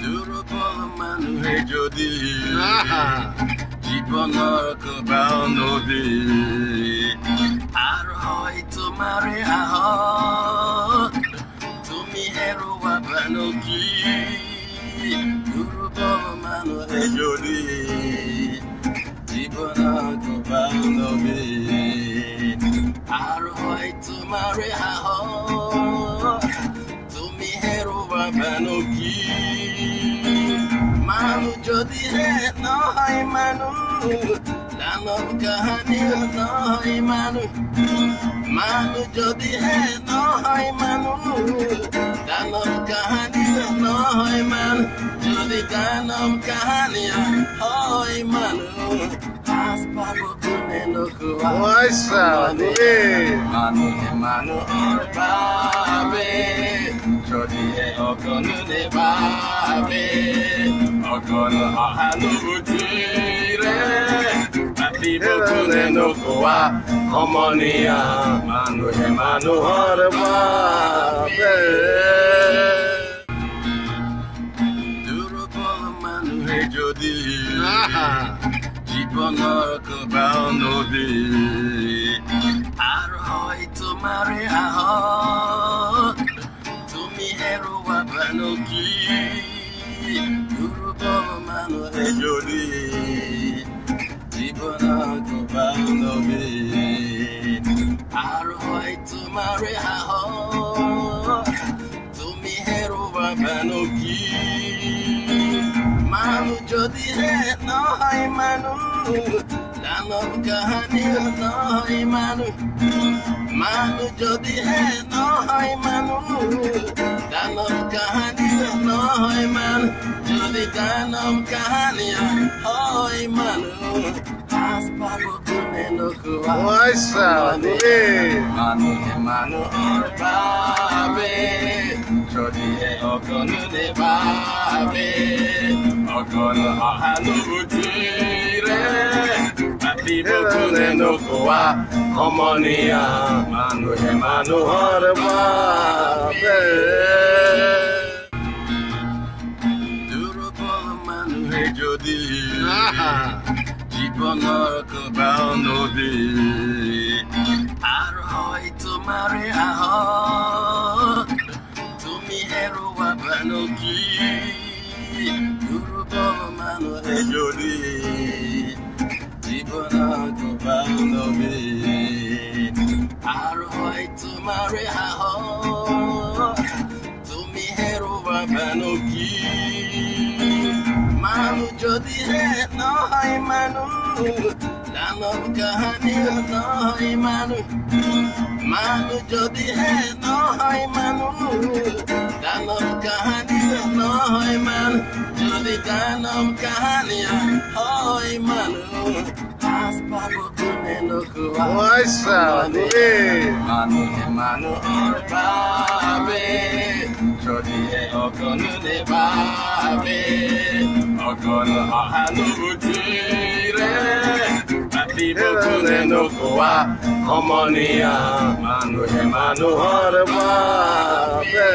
দুর্বল মানুহে যদি জীবনৰ কবাও নদী আর হয় তোমারে আহ তুমি হেৰুৱাবানো কি দুৰ্বল মানুহে যদি জীবনৰ কবাও নদী আর হয় তোমারে আহ তুমি হেৰুৱাবানো কি মানুষ যদি হে নহয় মানুষ দানৱ কাহানি নহয় মানুষ মানুষ যদি হে নহয় মানুষ দানৱ কাহানি নহয় মানুষ যদি দানৱ কাহানি হয় মানুষ আজ পাব কোনে নোকোৱা মানুহে মানুহৰ বাবে যদিহে অকণো নেভাবে অকল সহানুভূতিৰে পাতিব কোনে নোকোৱা সমনীয়া মানুহে মানুহৰ বাবে দুৰ্বল মানুহে যদি জীবনৰ কবাও নদী আর হয় তোমাৰে আহ তুমি হেৰুৱাবানো কি দুৰ্বল মানুহে যদি জীবনৰ কবাও নদী আর হয় তোমাৰে আহ তুমি হেৰুৱাবানো কি মানুষ যদি হে নহয় মানুষ দানৱ কাহানি নহয় মানুষ মানুষ যদি হে নহয় মানুষ দানৱ কাহানি নহয় মানুষ যদি দানৱ কাহানি হয় মানুষ আজ পাব কোনে নোকোৱা মানুহে মানুহৰ বাবে যদিহে অকণো নেভাবে অকল সহানুভূতিৰে পাতিব কোনে নোকোৱা সমনীয়া মানুহে মানুহৰ বাবে দুৰ্বল মানুহে যদি জীবনৰ কবাও নদী আর হয় তোমাৰে আহ তুমি হেৰুৱাবানো কি দুৰ্বল মানুহে যদি জীবনৰ কবাও নদী আর হয় তোমাৰে আহ তুমি হেৰুৱাবানো কি মানুষ যদি হে নহয় মানুষ দানৱ কাহানি নহয় মানুষ মানুষ যদি হে নহয় মানুষ দানৱ কাহানি নহয় মানুষ যদি দানৱ কাহানি হয় মানুষ আজ পাব কোনে নোকোৱা মানুহে মানুহৰ বাবে যদিহে অকণো নেভাবে অকল সহানুভূতিৰে পাতিব কোনে নোকোৱা সমনীয়া মানুহে মানুহৰ বাবে